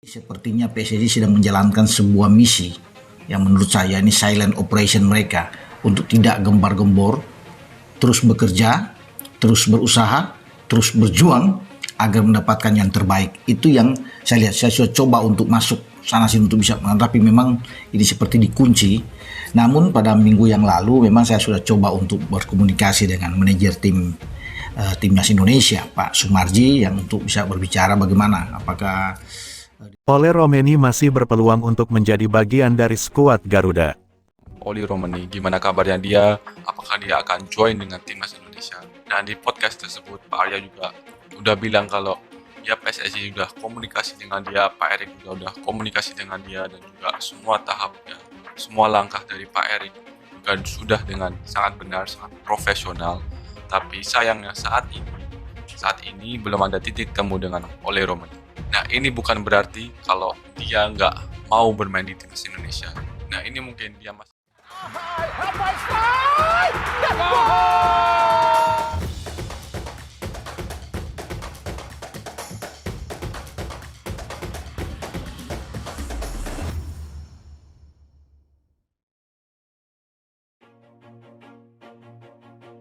Sepertinya PSSI sedang menjalankan sebuah misi yang menurut saya ini silent operation mereka untuk tidak gembar-gembor, terus bekerja, terus berusaha, terus berjuang agar mendapatkan yang terbaik. Itu yang saya lihat. Saya sudah coba untuk masuk sana sini untuk bisa, tapi memang ini seperti dikunci. Namun pada minggu yang lalu memang saya sudah coba untuk berkomunikasi dengan manajer timnas Indonesia, Pak Sumarji, yang untuk bisa berbicara bagaimana apakah Ole Romeni masih berpeluang untuk menjadi bagian dari skuad Garuda. Oli Romeni, gimana kabarnya dia? Apakah dia akan join dengan timnas Indonesia? Dan di podcast tersebut, Pak Arya juga udah bilang kalau ya PSSI sudah komunikasi dengan dia, Pak Erik juga udah komunikasi dengan dia, dan juga semua tahapnya, semua langkah dari Pak Erik juga sudah dengan sangat benar, sangat profesional. Tapi sayangnya saat ini belum ada titik temu dengan Ole Romeni. Nah, ini bukan berarti kalau dia nggak mau bermain di timnas Indonesia. Nah, ini mungkin dia masih...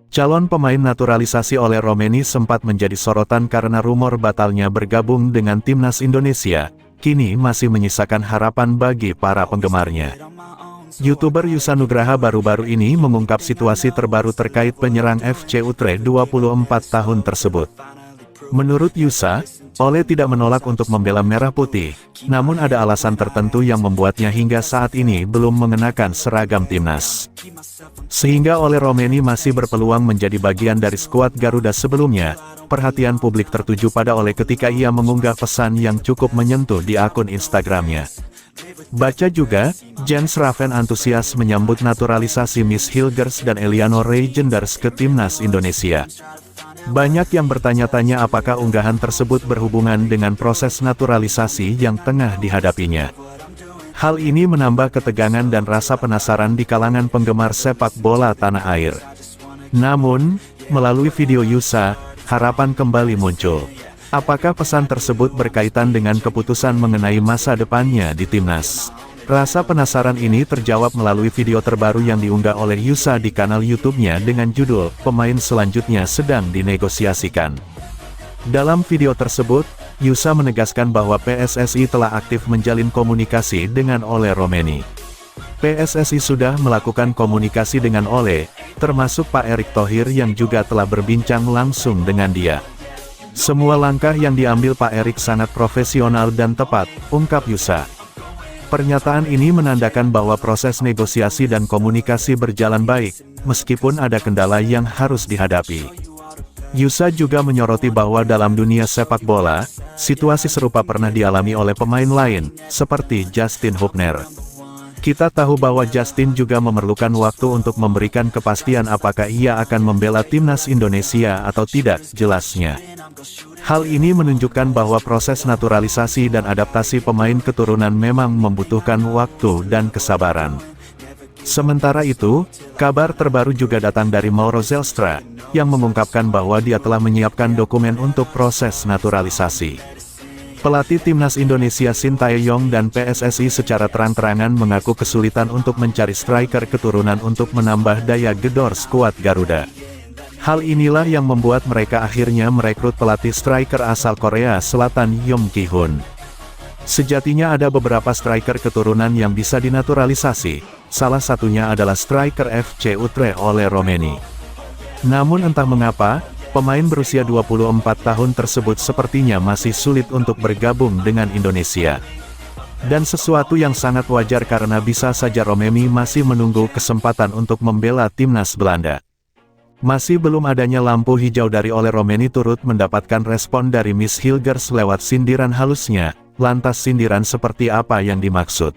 Calon pemain naturalisasi Ole Romeni sempat menjadi sorotan karena rumor batalnya bergabung dengan timnas Indonesia, kini masih menyisakan harapan bagi para penggemarnya. YouTuber Yusa Nugraha baru-baru ini mengungkap situasi terbaru terkait penyerang FC Utrecht 24 tahun tersebut. Menurut Yusa, Ole tidak menolak untuk membela Merah Putih, namun ada alasan tertentu yang membuatnya hingga saat ini belum mengenakan seragam timnas. Sehingga Ole Romeni masih berpeluang menjadi bagian dari skuad Garuda sebelumnya. Perhatian publik tertuju pada Ole ketika ia mengunggah pesan yang cukup menyentuh di akun Instagramnya. Baca juga, Jens Raven antusias menyambut naturalisasi Miss Hilgers dan Eliano Reijenders ke timnas Indonesia. Banyak yang bertanya-tanya apakah unggahan tersebut berhubungan dengan proses naturalisasi yang tengah dihadapinya. Hal ini menambah ketegangan dan rasa penasaran di kalangan penggemar sepak bola tanah air. Namun, melalui video Yusa, harapan kembali muncul. Apakah pesan tersebut berkaitan dengan keputusan mengenai masa depannya di timnas? Rasa penasaran ini terjawab melalui video terbaru yang diunggah oleh Yusa di kanal YouTube-nya dengan judul "Pemain Selanjutnya Sedang Dinegosiasikan". Dalam video tersebut, Yusa menegaskan bahwa PSSI telah aktif menjalin komunikasi dengan Ole Romeni. PSSI sudah melakukan komunikasi dengan Ole, termasuk Pak Erick Thohir yang juga telah berbincang langsung dengan dia. Semua langkah yang diambil Pak Erick sangat profesional dan tepat, ungkap Yusa. Pernyataan ini menandakan bahwa proses negosiasi dan komunikasi berjalan baik, meskipun ada kendala yang harus dihadapi. Yusa juga menyoroti bahwa dalam dunia sepak bola, situasi serupa pernah dialami oleh pemain lain, seperti Justin Hubner. Kita tahu bahwa Justin juga memerlukan waktu untuk memberikan kepastian apakah ia akan membela timnas Indonesia atau tidak, jelasnya. Hal ini menunjukkan bahwa proses naturalisasi dan adaptasi pemain keturunan memang membutuhkan waktu dan kesabaran. Sementara itu, kabar terbaru juga datang dari Mauro Zelstra, yang mengungkapkan bahwa dia telah menyiapkan dokumen untuk proses naturalisasi. Pelatih timnas Indonesia Sintayong dan PSSI secara terang-terangan mengaku kesulitan untuk mencari striker keturunan untuk menambah daya gedor skuad Garuda. Hal inilah yang membuat mereka akhirnya merekrut pelatih striker asal Korea Selatan Yong Ki-hun. Sejatinya ada beberapa striker keturunan yang bisa dinaturalisasi, salah satunya adalah striker FC Utrecht Ole Romeni. Namun entah mengapa, pemain berusia 24 tahun tersebut sepertinya masih sulit untuk bergabung dengan Indonesia. Dan sesuatu yang sangat wajar karena bisa saja Romeni masih menunggu kesempatan untuk membela timnas Belanda. Masih belum adanya lampu hijau dari Ole Romeni turut mendapatkan respon dari Miss Hilgers lewat sindiran halusnya, lantas sindiran seperti apa yang dimaksud?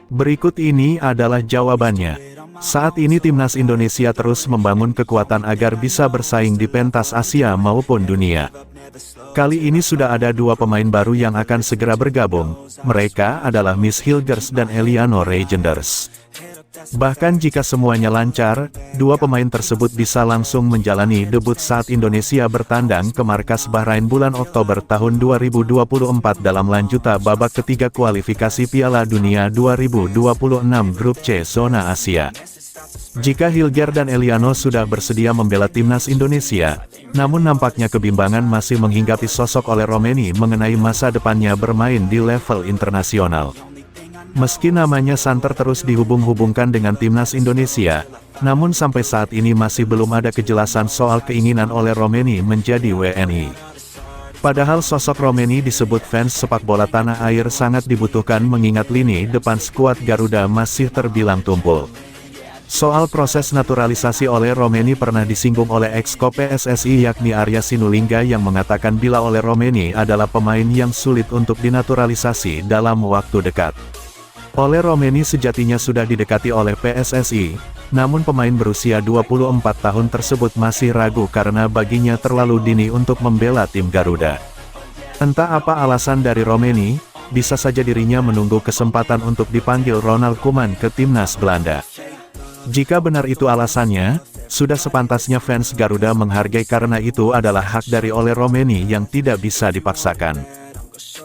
Berikut ini adalah jawabannya. Saat ini timnas Indonesia terus membangun kekuatan agar bisa bersaing di pentas Asia maupun dunia. Kali ini sudah ada dua pemain baru yang akan segera bergabung, mereka adalah Miss Hilgers dan Eliano Reijenders. Bahkan jika semuanya lancar, dua pemain tersebut bisa langsung menjalani debut saat Indonesia bertandang ke markas Bahrain bulan Oktober tahun 2024 dalam lanjutan babak ketiga kualifikasi Piala Dunia 2026 Grup C Zona Asia. Jika Hilger dan Eliano sudah bersedia membela timnas Indonesia, namun nampaknya kebimbangan masih menghinggapi sosok oleh Romeni mengenai masa depannya bermain di level internasional. Meski namanya santer terus dihubung-hubungkan dengan timnas Indonesia, namun sampai saat ini masih belum ada kejelasan soal keinginan oleh Romeni menjadi WNI. Padahal sosok Romeni disebut fans sepak bola tanah air sangat dibutuhkan mengingat lini depan skuad Garuda masih terbilang tumpul. Soal proses naturalisasi oleh Romeni pernah disinggung oleh ex-ko PSSI yakni Arya Sinulinga yang mengatakan bila oleh Romeni adalah pemain yang sulit untuk dinaturalisasi dalam waktu dekat. Oleh Romeni sejatinya sudah didekati oleh PSSI, namun pemain berusia 24 tahun tersebut masih ragu karena baginya terlalu dini untuk membela tim Garuda. Entah apa alasan dari Romeni, bisa saja dirinya menunggu kesempatan untuk dipanggil Ronald Koeman ke timnas Belanda. Jika benar itu alasannya, sudah sepantasnya fans Garuda menghargai karena itu adalah hak dari oleh Romeni yang tidak bisa dipaksakan.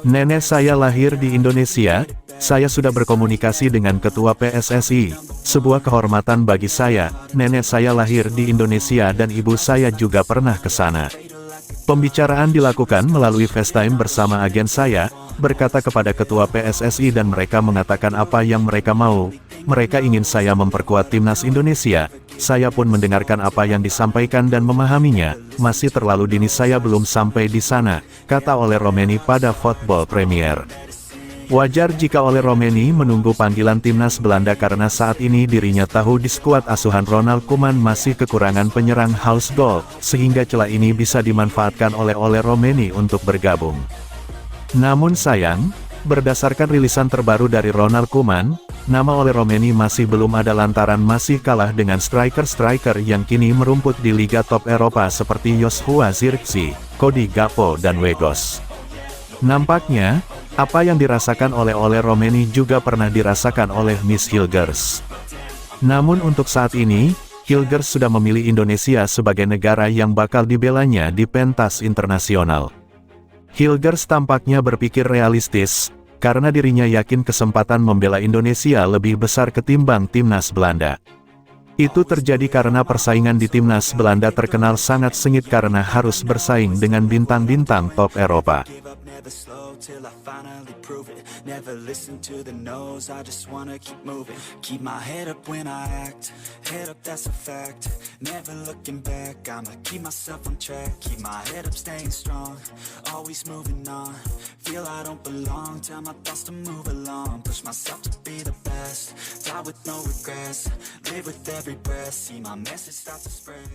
Nenek saya lahir di Indonesia, saya sudah berkomunikasi dengan Ketua PSSI, sebuah kehormatan bagi saya, nenek saya lahir di Indonesia dan ibu saya juga pernah ke sana. Pembicaraan dilakukan melalui FaceTime bersama agen saya, berkata kepada Ketua PSSI dan mereka mengatakan apa yang mereka mau, mereka ingin saya memperkuat timnas Indonesia, saya pun mendengarkan apa yang disampaikan dan memahaminya, masih terlalu dini saya belum sampai di sana, kata oleh Romeni pada Football Premier. Wajar jika oleh Romeni menunggu panggilan timnas Belanda karena saat ini dirinya tahu di skuad asuhan Ronald Koeman masih kekurangan penyerang house goal, sehingga celah ini bisa dimanfaatkan oleh Romeni untuk bergabung. Namun sayang, berdasarkan rilisan terbaru dari Ronald Koeman, nama oleh Romeni masih belum ada lantaran masih kalah dengan striker-striker yang kini merumput di liga top Eropa seperti Joshua Zirkzee, Cody Gakpo dan Weghorst. Nampaknya, apa yang dirasakan oleh Romeni juga pernah dirasakan oleh Miss Hilgers. Namun untuk saat ini, Hilgers sudah memilih Indonesia sebagai negara yang bakal dibelanya di pentas internasional. Hilgers tampaknya berpikir realistis, karena dirinya yakin kesempatan membela Indonesia lebih besar ketimbang timnas Belanda. Itu terjadi karena persaingan di timnas Belanda terkenal sangat sengit karena harus bersaing dengan bintang-bintang top Eropa. Till I finally prove it. Never listen to the no's, I just wanna keep moving. Keep my head up when I act, head up that's a fact. Never looking back, I'ma keep myself on track. Keep my head up staying strong, always moving on. Feel I don't belong, tell my thoughts to move along. Push myself to be the best, die with no regrets. Live with every breath, see my message start to spread.